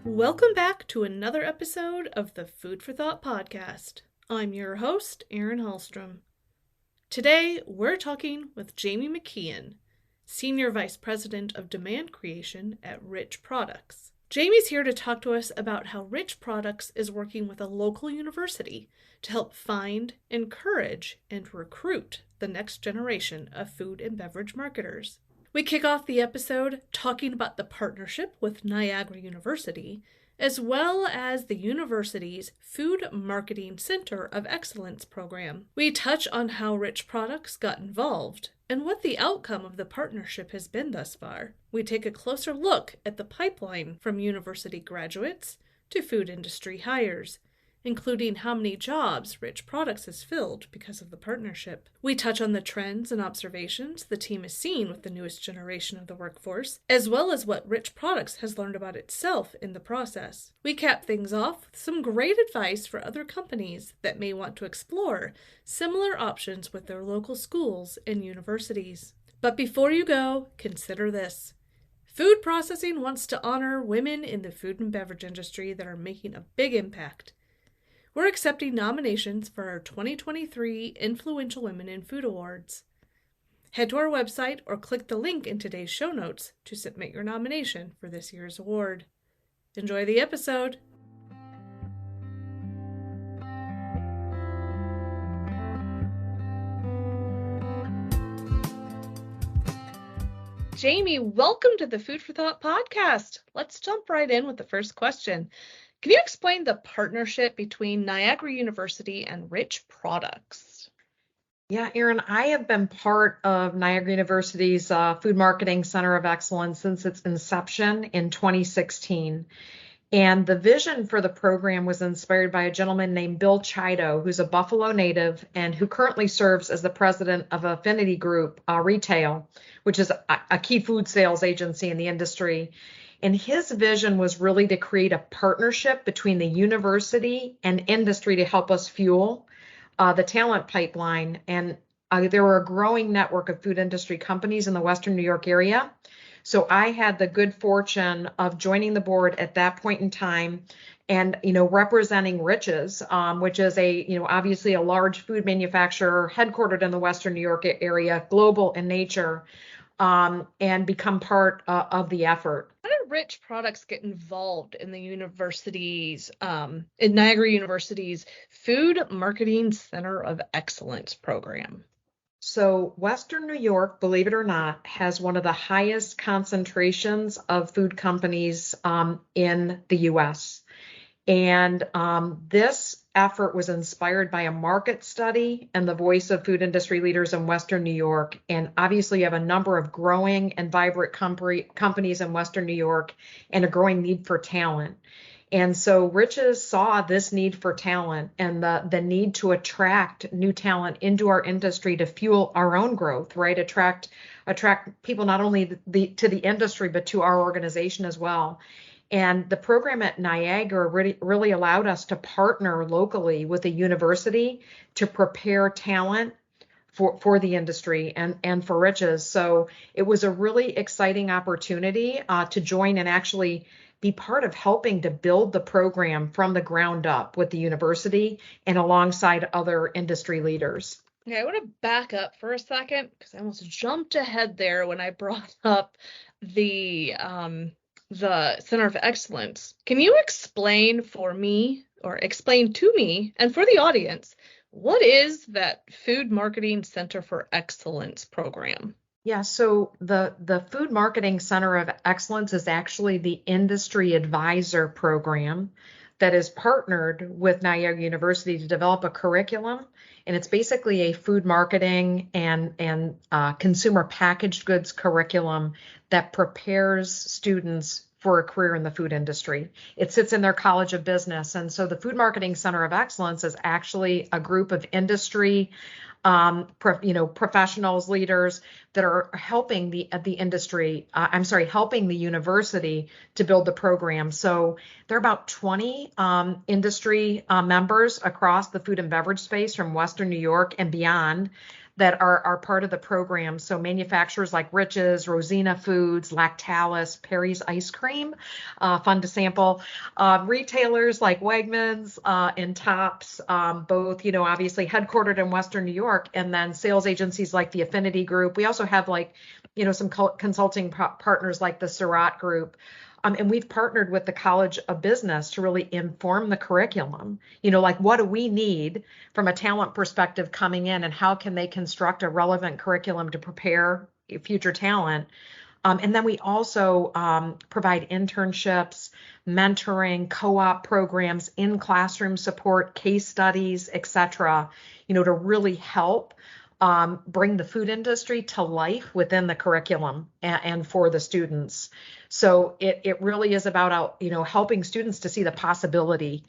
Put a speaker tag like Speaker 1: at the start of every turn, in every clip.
Speaker 1: Welcome back to another episode of the Food for Thought podcast. I'm your host, Erin Hallstrom. Today, we're talking with Jamie McKeon, Senior Vice President of Demand Creation at Rich Products. Jamie's here to talk to us about how Rich Products is working with a local university to help find, encourage, and recruit the next generation of food and beverage marketers. We kick off the episode talking about the partnership with Niagara University, as well as the university's Food Marketing Center of Excellence program. We touch on how Rich Products got involved and what the outcome of the partnership has been thus far. We take a closer look at the pipeline from university graduates to food industry hires, including how many jobs Rich Products has filled because of the partnership. We touch on the trends and observations the team has seen with the newest generation of the workforce, as well as what Rich Products has learned about itself in the process. We cap things off with some great advice for other companies that may want to explore similar options with their local schools and universities. But before you go, consider this. Food processing wants to honor women in the food and beverage industry that are making a big impact. We're accepting nominations for our 2023 Influential Women in Food Awards. Head to our website or click the link in today's show notes to submit your nomination for this year's award. Enjoy the episode! Jamie, welcome to the Food for Thought podcast. Let's jump right in with the first question. Can you explain the partnership between Niagara University and Rich Products?
Speaker 2: Yeah, Erin, I have been part of Niagara University's Food Marketing Center of Excellence since its inception in 2016. And the vision for the program was inspired by a gentleman named Bill Chido, who's a Buffalo native and who currently serves as the president of Affinity Group Retail, which is a key food sales agency in the industry. And his vision was really to create a partnership between the university and industry to help us fuel the talent pipeline. And there were a growing network of food industry companies in the Western New York area. So I had the good fortune of joining the board at that point in time and, representing Rich's, which is obviously a large food manufacturer headquartered in the Western New York area, global in nature, and become part of the effort.
Speaker 1: How did Rich Products get involved in the university's, in Niagara University's Food Marketing Center of Excellence program?
Speaker 2: So Western New York, believe it or not, has one of the highest concentrations of food companies in the U.S. And this effort was inspired by a market study and the voice of food industry leaders in Western New York. And obviously, you have a number of growing and vibrant companies in Western New York and a growing need for talent. And so Rich's saw this need for talent and the need to attract new talent into our industry to fuel our own growth, right? Attract people not only to the industry, but to our organization as well. And the program at Niagara really allowed us to partner locally with a university to prepare talent for the industry and for Rich's. So it was a really exciting opportunity to join and actually be part of helping to build the program from the ground up with the university and alongside other industry leaders.
Speaker 1: Okay, I want to back up for a second because I almost jumped ahead there when I brought up the Center of Excellence. Can you explain for me, or explain to me and for the audience, what is that Food Marketing Center for Excellence program?
Speaker 2: Yeah, so the Food Marketing Center of Excellence is actually the industry advisor program that is partnered with Niagara University to develop a curriculum. And it's basically a food marketing and consumer packaged goods curriculum that prepares students for a career in the food industry. It sits in their College of Business. And so the Food Marketing Center of Excellence is actually a group of industry professionals, leaders that are helping the helping the university to build the program. So there are about 20 industry members across the food and beverage space from Western New York and beyond that are part of the program. So manufacturers like Rich's, Rosina Foods, Lactalis, Perry's Ice Cream, fun to sample. Retailers like Wegmans and Tops, both, obviously headquartered in Western New York, and then sales agencies like the Affinity Group. We also have some consulting partners like the Surratt Group. And we've partnered with the College of Business to really inform the curriculum. What do we need from a talent perspective coming in, and how can they construct a relevant curriculum to prepare future talent? And then we also provide internships, mentoring, co-op programs, in-classroom support, case studies, et cetera, to really help bring the food industry to life within the curriculum and for the students. So it really is about helping students to see the possibility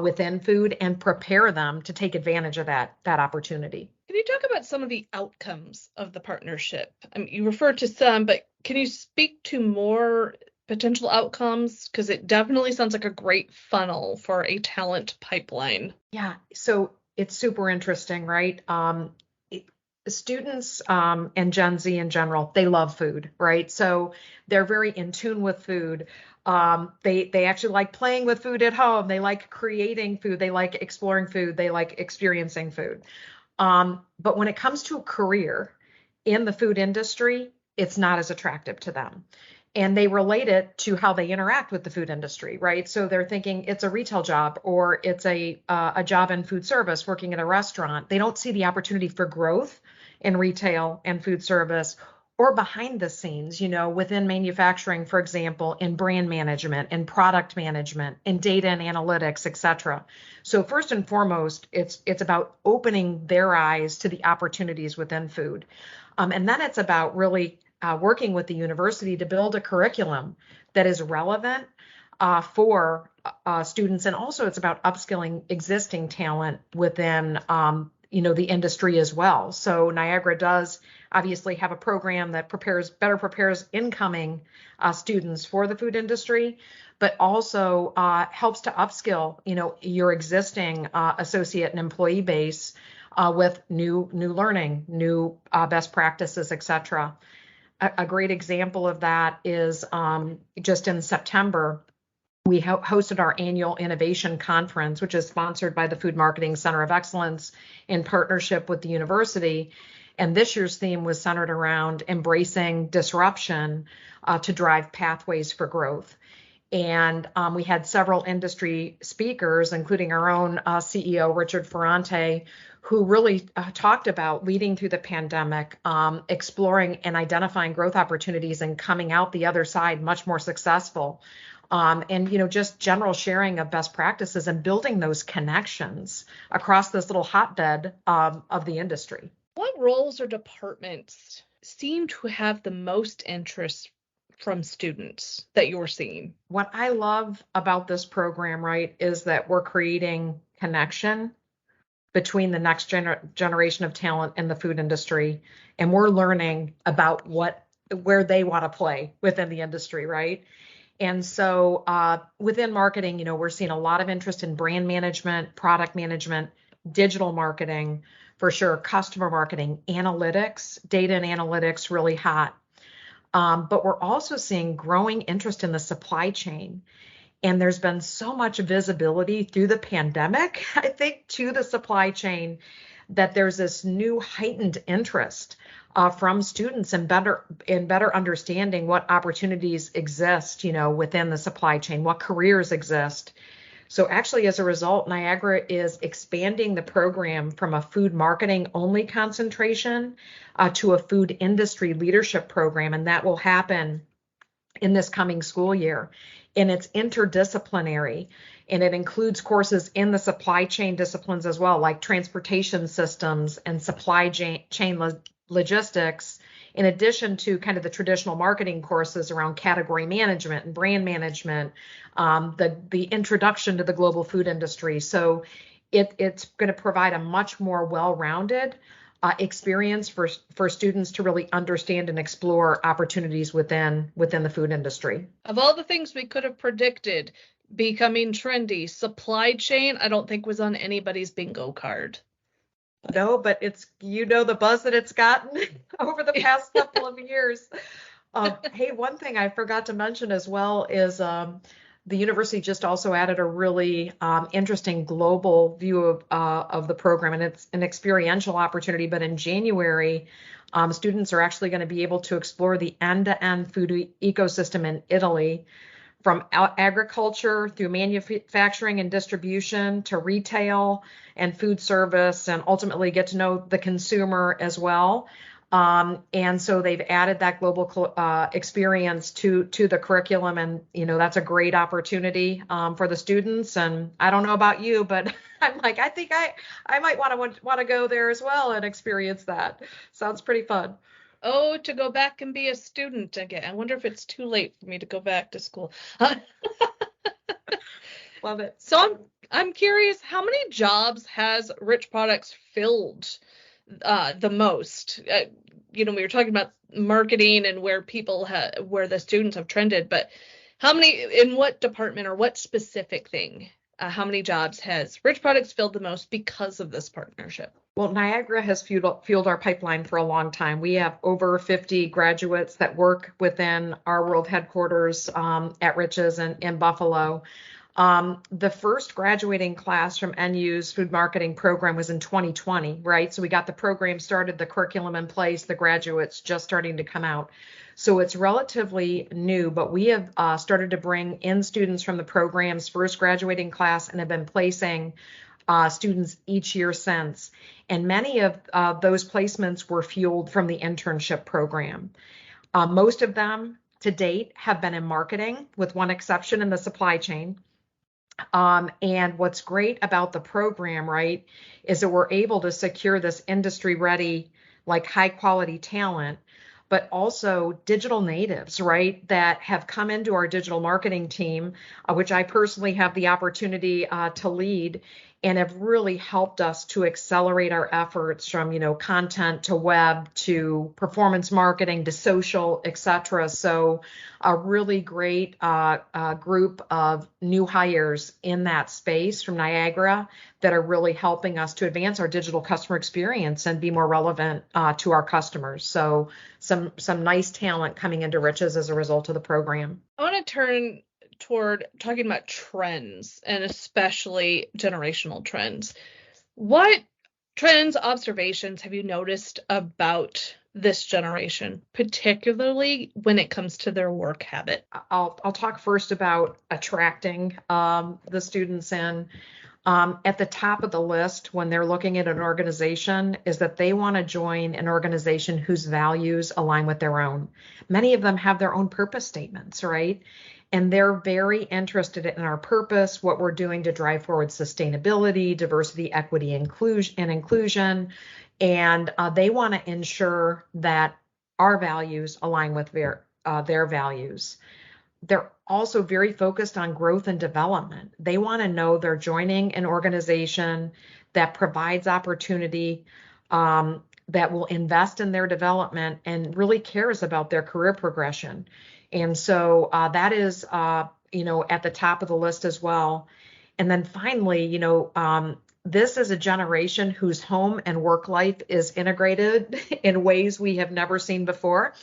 Speaker 2: within food and prepare them to take advantage of that opportunity.
Speaker 1: Can you talk about some of the outcomes of the partnership? I mean, you referred to some, but can you speak to more potential outcomes? Because it definitely sounds like a great funnel for a talent pipeline.
Speaker 2: Yeah, so it's super interesting, right? Students and Gen Z in general, they love food, right? So they're very in tune with food. They actually like playing with food at home. They like creating food. They like exploring food. They like experiencing food. But when it comes to a career in the food industry, it's not as attractive to them. And they relate it to how they interact with the food industry, right? So they're thinking it's a retail job, or it's a job in food service, working at a restaurant. They don't see the opportunity for growth in retail and food service, or behind the scenes, within manufacturing, for example, in brand management, in product management, in data and analytics, et cetera. So first and foremost, it's about opening their eyes to the opportunities within food. And then it's about really working with the university to build a curriculum that is relevant for students. And also it's about upskilling existing talent within the industry as well. So Niagara does obviously have a program that better prepares incoming students for the food industry, but also helps to upskill, your existing associate and employee base with new learning, new best practices, et cetera. A great example of that is just in September, we hosted our annual innovation conference, which is sponsored by the Food Marketing Center of Excellence in partnership with the university. And this year's theme was centered around embracing disruption to drive pathways for growth. And we had several industry speakers, including our own CEO, Richard Ferrante, who really talked about leading through the pandemic, exploring and identifying growth opportunities, and coming out the other side much more successful. And just general sharing of best practices and building those connections across this little hotbed of the industry.
Speaker 1: What roles or departments seem to have the most interest from students that you're seeing?
Speaker 2: What I love about this program, right, is that we're creating connection between the next generation of talent in the food industry, and we're learning about where they want to play within the industry, right? And so within marketing, we're seeing a lot of interest in brand management, product management, digital marketing, for sure, customer marketing, analytics, data and analytics, really hot. But we're also seeing growing interest in the supply chain. And there's been so much visibility through the pandemic, I think, to the supply chain, that there's this new heightened interest from students in better understanding what opportunities exist, within the supply chain, what careers exist. So actually, as a result, Niagara is expanding the program from a food marketing only concentration to a food industry leadership program, and that will happen in this coming school year. And it's interdisciplinary, and it includes courses in the supply chain disciplines as well, like transportation systems and supply chain logistics, in addition to kind of the traditional marketing courses around category management and brand management, the introduction to the global food industry. So it's going to provide a much more well-rounded experience for students to really understand and explore opportunities within the food industry.
Speaker 1: Of all the things we could have predicted becoming trendy, supply chain, I don't think was on anybody's bingo card.
Speaker 2: No, but it's, the buzz that it's gotten over the past couple of years. Hey, one thing I forgot to mention as well is the university just also added a really interesting global view of the program, and it's an experiential opportunity. But in January, students are actually going to be able to explore the end-to-end food ecosystem in Italy, from agriculture through manufacturing and distribution to retail and food service, and ultimately get to know the consumer as well. And so they've added that global experience to the curriculum, and that's a great opportunity for the students. And I don't know about you, but I'm like, I think I might want to go there as well and experience that. Sounds pretty fun.
Speaker 1: Oh, to go back and be a student again. I wonder if it's too late for me to go back to school.
Speaker 2: Love it.
Speaker 1: So I'm curious, how many jobs has Rich Products filled the most? We were talking about marketing and where where the students have trended, but in what department or what specific thing? How many jobs has Rich Products filled the most because of this partnership?
Speaker 2: Well, Niagara has fueled our pipeline for a long time. We have over 50 graduates that work within our world headquarters at Rich's in Buffalo. The first graduating class from NU's food marketing program was in 2020, right? So we got the program started, the curriculum in place, the graduates just starting to come out. So it's relatively new, but we have started to bring in students from the program's first graduating class and have been placing students each year since. And many of those placements were fueled from the internship program. Most of them to date have been in marketing, with one exception in the supply chain. And what's great about the program, right, is that we're able to secure this industry ready, like high quality talent, but also digital natives, right, that have come into our digital marketing team, which I personally have the opportunity to lead, and have really helped us to accelerate our efforts from, content to web to performance marketing to social, etc. So a really great group of new hires in that space from Niagara that are really helping us to advance our digital customer experience and be more relevant to our customers. So some nice talent coming into Rich's as a result of the program.
Speaker 1: I want to turn toward talking about trends, and especially generational trends. What trends, observations have you noticed about this generation, particularly when it comes to their work habit?
Speaker 2: I'll talk first about attracting the students in. At the top of the list when they're looking at an organization is that they want to join an organization whose values align with their own. Many of them have their own purpose statements, right? And they're very interested in our purpose, what we're doing to drive forward sustainability, diversity, equity, inclusion. And they want to ensure that our values align with their values. They're also very focused on growth and development. They want to know they're joining an organization that provides opportunity, that will invest in their development and really cares about their career progression. And so that is, at the top of the list as well. And then finally, this is a generation whose home and work life is integrated in ways we have never seen before.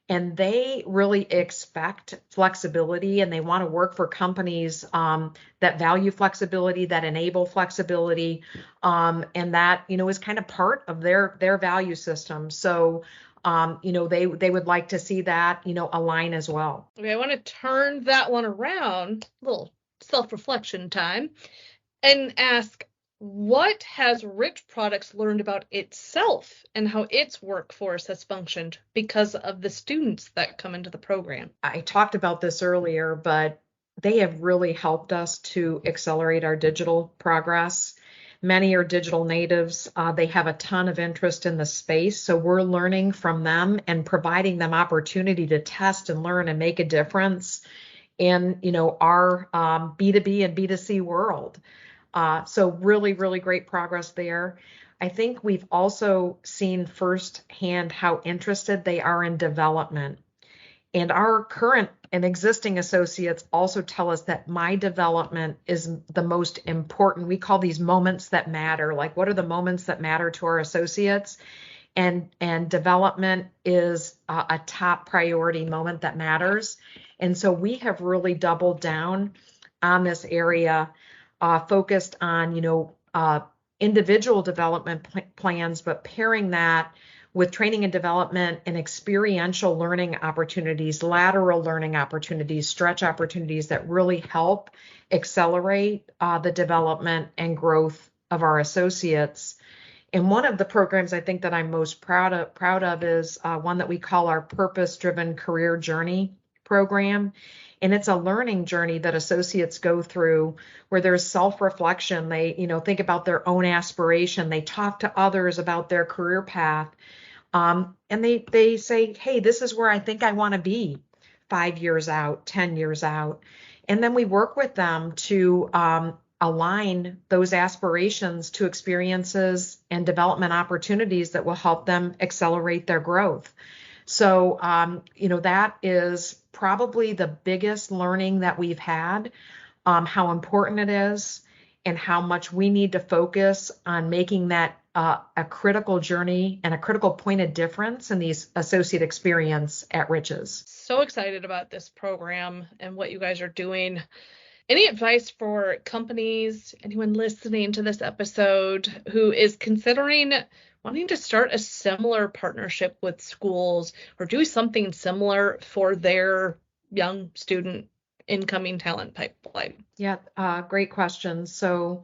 Speaker 2: And they really expect flexibility, and they want to work for companies that value flexibility, that enable flexibility, and that is kind of part of their value system. So they would like to see that align as well.
Speaker 1: Okay, I want to turn that one around, a little self-reflection time, and ask, what has Rich Products learned about itself and how its workforce has functioned because of the students that come into the program?
Speaker 2: I talked about this earlier, but they have really helped us to accelerate our digital progress. Many are digital natives. They have a ton of interest in the space. So we're learning from them and providing them opportunity to test and learn and make a difference in, our B2B and B2C world. So really, really great progress there. I think we've also seen firsthand how interested they are in development. And our current and existing associates also tell us that my development is the most important. We call these moments that matter. Like, what are the moments that matter to our associates? And development is a top priority moment that matters. And so we have really doubled down on this area, focused on, individual development plans, but pairing that with training and development and experiential learning opportunities, lateral learning opportunities, stretch opportunities that really help accelerate the development and growth of our associates. And one of the programs I think that I'm most proud of is one that we call our Purpose-Driven Career Journey program. And it's a learning journey that associates go through where there's self-reflection. They, think about their own aspiration. They talk to others about their career path. And they say, hey, this is where I think I want to be 5 years out, 10 years out. And then we work with them to align those aspirations to experiences and development opportunities that will help them accelerate their growth. So, that is probably the biggest learning that we've had, how important it is and how much we need to focus on making that a critical journey and a critical point of difference in these associate experience at Riches.
Speaker 1: So excited about this program and what you guys are doing. Any advice for companies, anyone listening to this episode who is considering wanting to start a similar partnership with schools or do something similar for their young student incoming talent pipeline?
Speaker 2: Yeah, great question. So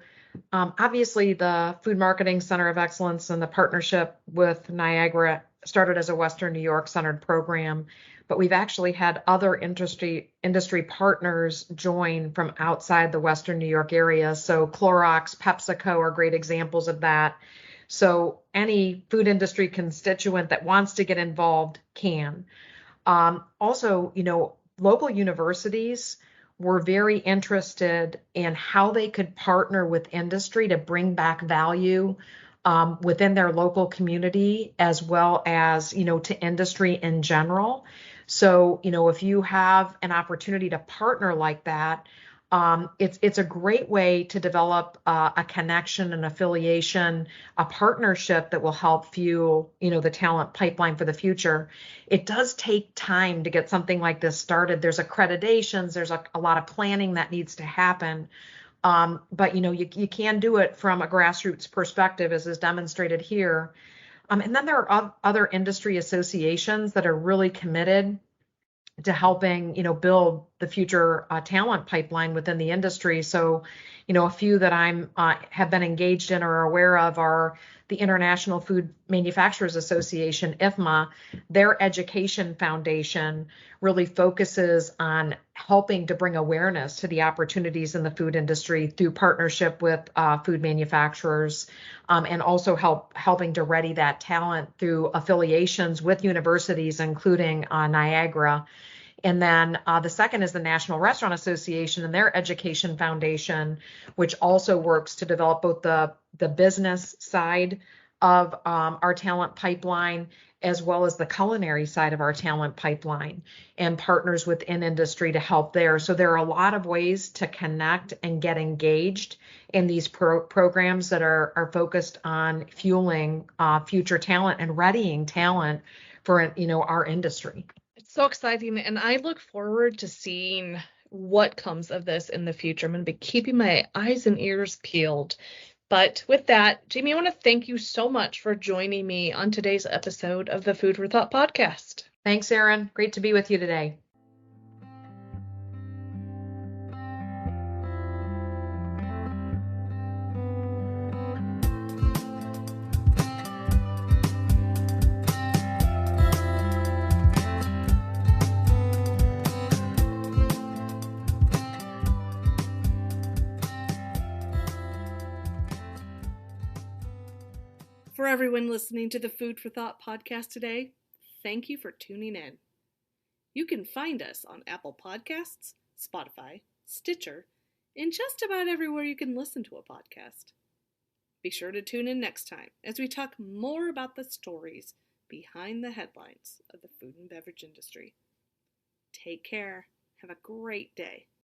Speaker 2: obviously the Food Marketing Center of Excellence and the partnership with Niagara started as a Western New York centered program, but we've actually had other industry partners join from outside the Western New York area. So Clorox, PepsiCo are great examples of that. So any food industry constituent that wants to get involved can. Also, local universities were very interested in how they could partner with industry to bring back value within their local community, as well as, to industry in general. So, if you have an opportunity to partner like that, it's a great way to develop a connection, an affiliation, a partnership that will help fuel, the talent pipeline for the future. It does take time to get something like this started. There's accreditations, there's a lot of planning that needs to happen. But you can do it from a grassroots perspective, as is demonstrated here. And then there are other industry associations that are really committed to helping, build the future talent pipeline within the industry. So, a few that I'm have been engaged in or are aware of are the International Food Manufacturers Association, IFMA. Their education foundation really focuses on helping to bring awareness to the opportunities in the food industry through partnership with food manufacturers, and also helping to ready that talent through affiliations with universities, including Niagara. And then the second is the National Restaurant Association and their education foundation, which also works to develop both the business side of our talent pipeline, as well as the culinary side of our talent pipeline, and partners within industry to help there. So there are a lot of ways to connect and get engaged in these programs that are focused on fueling future talent and readying talent for, our industry.
Speaker 1: It's so exciting, and I look forward to seeing what comes of this in the future. I'm going to be keeping my eyes and ears peeled. But with that, Jamie, I want to thank you so much for joining me on today's episode of the Food for Thought podcast.
Speaker 2: Thanks, Erin. Great to be with you today.
Speaker 1: For everyone listening to the Food for Thought podcast today, thank you for tuning in. You can find us on Apple Podcasts, Spotify, Stitcher, and just about everywhere you can listen to a podcast. Be sure to tune in next time as we talk more about the stories behind the headlines of the food and beverage industry. Take care. Have a great day.